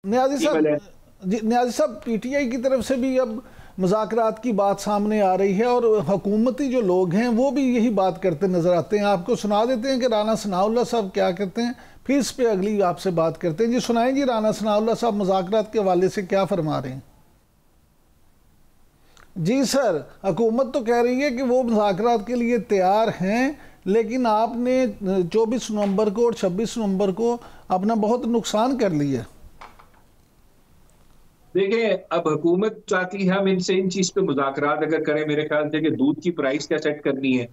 न्याजी साहब पीटीआई की तरफ से भी अब मुज़ाकरात की बात सामने आ रही है और हुकूमती जो लोग हैं वो भी यही बात करते नजर आते हैं। आपको सुना देते हैं कि राना सनाउल्लाह साहब क्या कहते हैं, फिर इस पे अगली आपसे बात करते हैं। जी सुनाएं जी, राना सनाउल्लाह साहब मुज़ाकरात के हवाले से क्या फरमा रहे हैं। जी सर, हुकूमत तो कह रही है कि वो मुज़ाकरात के लिए तैयार हैं, लेकिन आपने 24 नवंबर को और 26 नवंबर को अपना बहुत नुकसान कर लिया। देखिए, अब हुकूमत चाहती है हम इनसे इन चीज पे मुज़ाकरात अगर करें, मेरे ख्याल से कि दूध की प्राइस क्या सेट करनी है,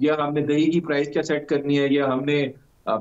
या हमने दही की प्राइस क्या सेट करनी है, या हमने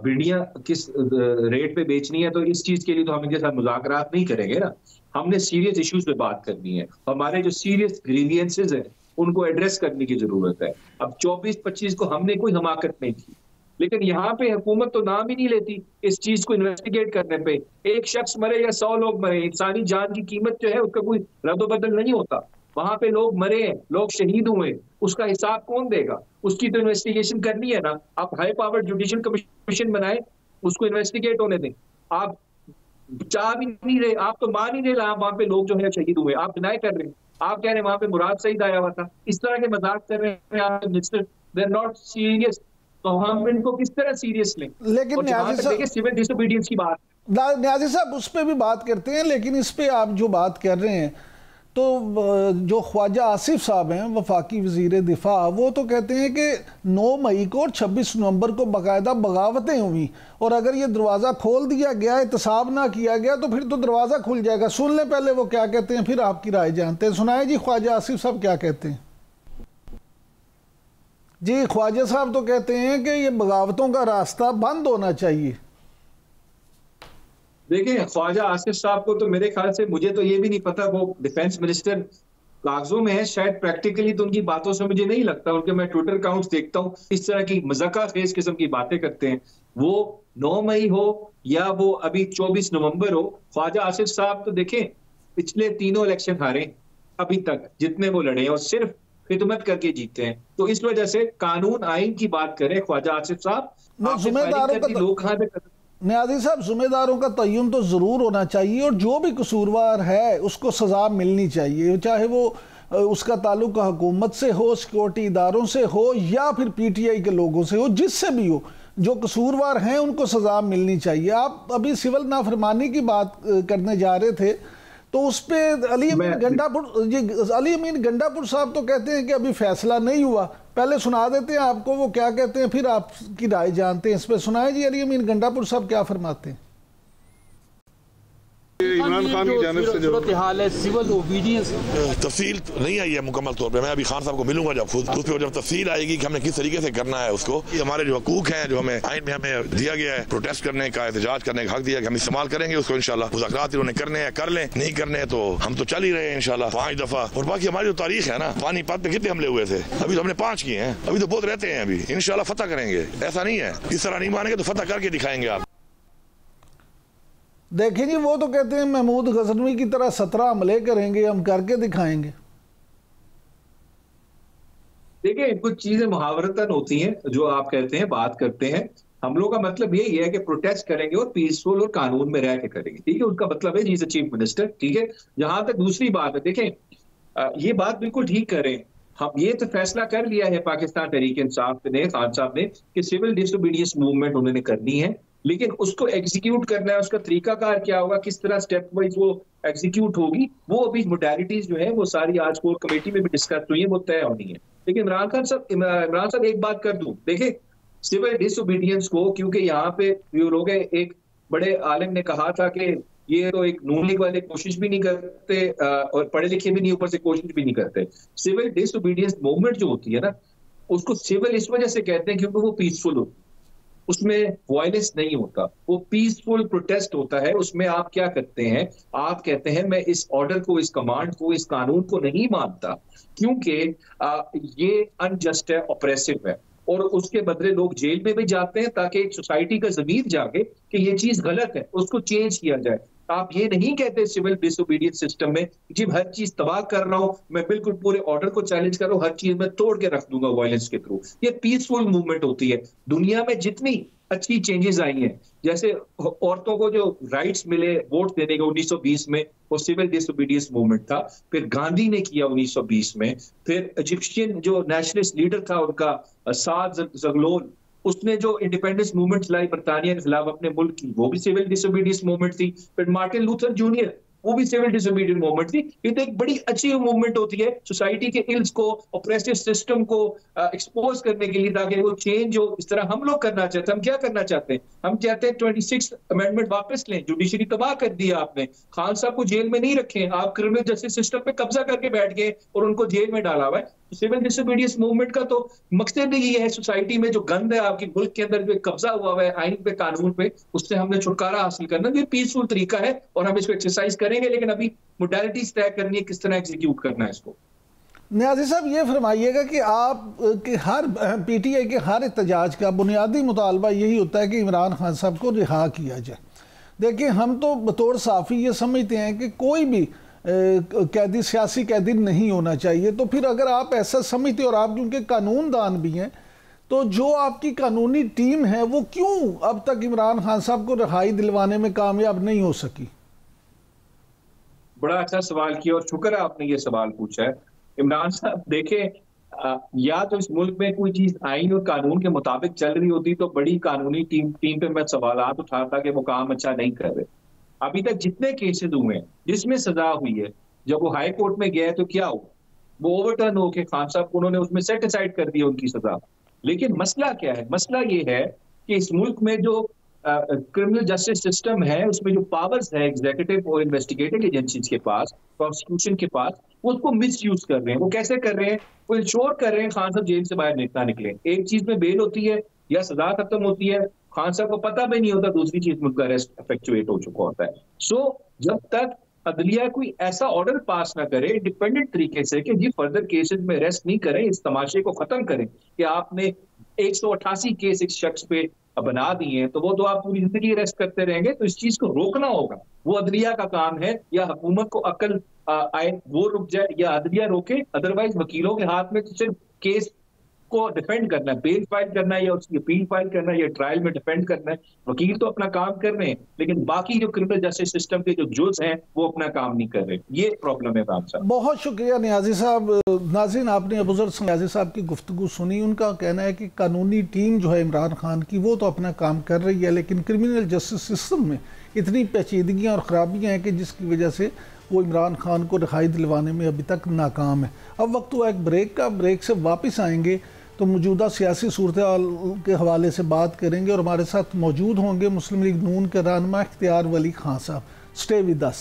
भिंडियां किस रेट पे बेचनी है, तो इस चीज के लिए तो हम इनके साथ मुज़ाकरात नहीं करेंगे ना। हमने सीरियस इश्यूज पे बात करनी है, हमारे जो सीरियस ग्रीवियंसेस हैं उनको एड्रेस करने की जरूरत है। अब 24-25 को हमने कोई हमाकत नहीं की, लेकिन यहाँ पे हुकूमत तो नाम ही नहीं लेती इस चीज को इन्वेस्टिगेट करने पे। एक शख्स मरे या 100 लोग मरे, इंसानी जान की कीमत जो है उसका कोई रद्द-बदल नहीं होता। वहां पे लोग मरे हैं, लोग शहीद हुए, उसका हिसाब कौन देगा? उसकी तो इन्वेस्टिगेशन करनी है ना। आप हाई पावर जुडिशियल कमीशन बनाए, उसको इन्वेस्टिगेट होने दें। आप चाह भी नहीं रहे, आप तो मान ही नहीं रहे वहां पे लोग जो है शहीद हुए, आप डिनाई कर रहे हैं। आप कह रहे हैं वहां पे मुराद सईद आया हुआ था। इस तरह के मजाक कर रहे हैं आप minister, they are not serious. तो हम इनको किस तरह सीरियस लें? लेकिन देखिए सिविल डिसोबीडियंस की बात, न्याजी साहब उस पर भी बात करते हैं, लेकिन इस पे आप जो बात कर रहे हैं तो जो ख्वाजा आसिफ साहब हैं वफाकी वजीर दिफा, वो तो कहते हैं कि 9 मई को और 26 नवंबर को बाकायदा बगावतें हुई, और अगर ये दरवाज़ा खोल दिया गया, एहतसाब ना किया गया, तो फिर तो दरवाज़ा खुल जाएगा। सुन लें पहले वो क्या कहते हैं, फिर आपकी राय जानते हैं। सुनाए जी ख्वाजा आसिफ साहब क्या कहते हैं। जी ख्वाजा साहब तो कहते हैं कि ये बगावतों का रास्ता बंद होना चाहिए। देखिए ख्वाजा आसिफ साहब को तो मेरे ख्याल से, मुझे तो ये भी नहीं पता, वो डिफेंस मिनिस्टर कागजों में है शायद, प्रैक्टिकली तो उनकी बातों से मुझे नहीं लगता। उनके मैं ट्विटर अकाउंट्स देखता हूँ, इस तरह की मजाका खेज किस्म की बातें करते हैं। वो 9 मई हो या वो अभी 24 नवंबर हो, ख्वाजा आसिफ साहब तो देखें पिछले तीनों इलेक्शन हारे अभी तक जितने वो लड़े हैं, और सिर्फ खिदमत करके जीते हैं। तो इस वजह से कानून आइन की बात करें ख्वाजा आसिफ साहब, लोग कहाँ पे न्याजी साहब जुम्मेदारों का तयन तो ज़रूर होना चाहिए, और जो भी कसूरवार है उसको सज़ा मिलनी चाहिए, चाहे वो उसका ताल्लुक हुकूमत से हो, सिक्योरिटी इदारों से हो, या फिर पीटीआई के लोगों से हो, जिससे भी हो, जो कसूरवार हैं उनको सज़ा मिलनी चाहिए। आप अभी सिविल नाफरमानी की बात करने जा रहे थे, तो उस पर अली अमीन गंडापुर साहब तो कहते हैं कि अभी फैसला नहीं हुआ। पहले सुना देते हैं आपको वो क्या कहते हैं, फिर आपकी राय जानते हैं। इस पर सुनाए जी, अली अमीन गंडापुर साहब क्या फरमाते हैं। इमरान खान की जानिब से जो हाल है सिविल ओबीडियंस, तफसील नहीं आई है मुकम्मल तौर पे। मैं अभी खान साहब को मिलूंगा जब खुद, उस पर जब तफसील आएगी कि हमने किस तरीके से करना है उसको, हमारे जो हकूक हैं जो हमें आइन में हमें दिया गया है, प्रोटेस्ट करने का, एहतजाज करने का हक दिया, हम इस्तेमाल करेंगे उसको इंशाल्लाह। मुज़ाकरात इन्होंने करने हैं कर लें, नहीं करने हैं तो हम तो चल ही रहे हैं इंशाल्लाह 5 दफा। और बाकी हमारी जो तारीख है ना, पानीपत पे कितने हमले हुए थे, अभी तो हमने 5 किए हैं, अभी तो बहुत रहते हैं। अभी इंशाल्लाह फतह करेंगे, ऐसा नहीं है इस तरह नहीं मानेंगे तो फतह करके दिखाएंगे आप। देखिए जी, वो तो कहते हैं महमूद गजनवी की तरह 17 हमले करेंगे, हम करके दिखाएंगे। देखिए कुछ चीजें मुहावरतन होती हैं जो आप कहते हैं, बात करते हैं। हम लोग का मतलब यही है कि प्रोटेस्ट करेंगे और पीसफुल और कानून में रह के करेंगे, ठीक है। उसका मतलब है जी इज चीफ मिनिस्टर, ठीक है। जहां तक दूसरी बात है, देखें ये बात बिल्कुल ठीक करें, हम ये तो फैसला कर लिया है पाकिस्तान तहरीक इंसाफ ने, खान साहब ने, कि सिविल डिसोबीडियंस मूवमेंट उन्होंने करनी है, लेकिन उसको एग्जीक्यूट करना है, उसका तरीकाकार क्या होगा, किस तरह स्टेप वाइज वो एग्जीक्यूट होगी, वो अभी मोडालिटीज जो है वो सारी आज कोर कमेटी में भी डिस्कस हुई है, वो तय होनी है। लेकिन इमरान साहब एक बात कर दूं, देखे सिविल डिसोबीडियंस को, क्योंकि यहाँ पे जो लोग, एक बड़े आलिम ने कहा था कि ये तो एक नून लीग वाले कोशिश भी नहीं करते और पढ़े लिखे भी नहीं, ऊपर से कोशिश भी नहीं करते। सिविल डिसोबीडियंस मूवमेंट जो होती है ना, उसको सिविल इस वजह से कहते हैं क्योंकि वो पीसफुल होती है, उसमें वायलेंस नहीं होता, वो पीसफुल प्रोटेस्ट होता है। उसमें आप क्या करते हैं, आप कहते हैं मैं इस ऑर्डर को, इस कमांड को, इस कानून को नहीं मानता क्योंकि ये अनजस्ट है, ऑपरेसिव है, और उसके बदले लोग जेल में भी जाते हैं ताकि एक सोसाइटी का ज़मीर जागे कि ये चीज गलत है, उसको चेंज किया जाए। आप ये नहीं कहते सिविल डिसोबीडियंस सिस्टम में जी हर चीज तबाह कर रहा हूं, मैं बिल्कुल पूरे ऑर्डर को चैलेंज कर रहा हूं, हर चीज मैं तोड़ के रख दूंगा वायलेंस के थ्रू। ये पीसफुल मूवमेंट होती है। दुनिया में जितनी अच्छी चेंजेस आई हैं। जैसे औरतों को जो राइट्स मिले वोट देने के 1920 में, वो सिविल डिसोबीडियंस मूवमेंट था। फिर गांधी ने किया 1920 में। फिर इजिप्शियन जो नेशनलिस्ट लीडर था उनका साद ज़गलोल, उसने जो इंडिपेंडेंस मूवमेंट चलाई बरतानिया के खिलाफ अपने मुल्क की, वो भी सिविल डिसोबीडियंस मूवमेंट थी। फिर मार्टिन लूथर जूनियर, वो भी सिविल डिसोबीडियंस मूवमेंट थी। ये तो एक बड़ी अच्छी मूवमेंट होती है सोसाइटी के इल्स को, ऑप्रेसिव सिस्टम को एक्सपोज करने के लिए, ताकि वो चेंज हो। इस तरह हम लोग करना चाहते हैं। हम क्या करना चाहते हैं? हम चाहते हैं 26 अमेंडमेंट वापस लें। जुडिशरी तबाह कर दिया आपने, खान साहब को जेल में नहीं रखें, आप क्रिमिनल जस्टिस सिस्टम पे कब्जा करके बैठ गए और उनको जेल में डाला हुआ है। सिविल डिसोबीडियंस मूवमेंट का तो मकसद ही ये है, सोसाइटी में जो गंद है आपकी मुल्क के अंदर, जो कब्जा हुआ हुआ है आइन पे, कानून पे, उससे हमने छुटकारा हासिल करना। ये पीसफुल तरीका है और हम इसको एक्सरसाइज करेंगे, लेकिन अभी मोडालिटीज तय करनी है, किस तरह एग्जीक्यूट करना है इसको। नियाज़ी साहब, ये फरमाइएगा कि आप के हर PTI के हर एहतजाज का बुनियादी मुतालबा यही होता है कि इमरान खान साहब को रिहा किया जाए। देखिए, हम तो बतौर साफ़ी ये समझते हैं कि कोई भी कैदी सियासी कैदी नहीं होना चाहिए। तो फिर अगर आप ऐसा समझते और आप क्योंकि कानूनदान भी हैं, तो जो आपकी कानूनी टीम है वो क्यों अब तक इमरान खान साहब को रिहाई दिलवाने में कामयाब नहीं हो सकी? बड़ा अच्छा सवाल किया और शुक्र है आपने ये सवाल पूछा है। इमरान साहब देखें, या तो इस मुल्क में कोई चीज आइन और कानून के मुताबिक चल रही होती तो बड़ी कानूनी टीम पे मैं सवालात उठाता कि वो काम अच्छा नहीं कर रहे। अभी तक जितने केसेस हुए हैं जिसमें सजा हुई है, जब वो हाई कोर्ट में गया तो क्या हुआ? वो ओवरटर्न होके खान साहब को उन्होंने उसमें सेट असाइड कर दिया उनकी सजा। लेकिन मसला क्या है? मसला ये है कि इस मुल्क में जो क्रिमिनल जस्टिस सिस्टम है, उसमें जो पावर्स है एग्जीक्यूटिव और इन्वेस्टिगेटिव एजेंसीज के पास, प्रोसिक्यूशन के पास, वो उसको मिस यूज कर रहे हैं। वो कैसे कर रहे हैं? वो इंश्योर कर रहे हैं खान साहब जेल से बाहर ना निकले। एक चीज में बेल होती है या सजा खत्म होती है, खान साहब को पता भी नहीं होता, दूसरी चीज में उनका अरेस्ट इफेक्चुएट हो चुका होता है। सो जब तक अदलिया कोई ऐसा ऑर्डर पास ना करे इंडिपेंडेंट तरीके से कि जी फर्दर केसेस में अरेस्ट नहीं करें, इस तमाशे को खत्म करें कि आपने 188 केस एक शख्स पे बना दिए हैं, तो वो तो आप पूरी जिंदगी अरेस्ट करते रहेंगे। तो इस चीज को रोकना होगा, वो अदलिया का काम है। या हुकूमत को अकल आए, वो रुक जाए, या अदलिया रोके। अदरवाइज वकीलों के हाथ में तो सिर्फ केस को डिफेंड करना है, बेल फाइल करना है, या उसकी अपील फाइल करना है, या ट्रायल में डिफेंड करना है। वकील तो अपना काम कर रहे हैं, लेकिन बाकी जो क्रिमिनल जस्टिस सिस्टम के जो जज हैं वो अपना काम नहीं कर रहे। ये प्रॉब्लम है राम साहब। बहुत शुक्रिया नियाज़ी साहब। नाज़रीन, आपने अबूज़र नियाज़ी साहब की गुफ्तगू सुनी। उनका कहना है कि कानूनी टीम जो है इमरान खान की, वो तो अपना काम कर रही है, लेकिन क्रिमिनल जस्टिस सिस्टम में इतनी पेचीदगियाँ और ख़राबियाँ हैं कि जिसकी वजह से वो इमरान खान को रिहाई दिलवाने में अभी तक नाकाम है। अब वक्त हुआ एक ब्रेक का। ब्रेक से वापस आएंगे तो मौजूदा सियासी सूरत-ए-हाल के हवाले से बात करेंगे और हमारे साथ मौजूद होंगे मुस्लिम लीग नून के रहनुमा इख्तियार वली खान साहब। Stay with us.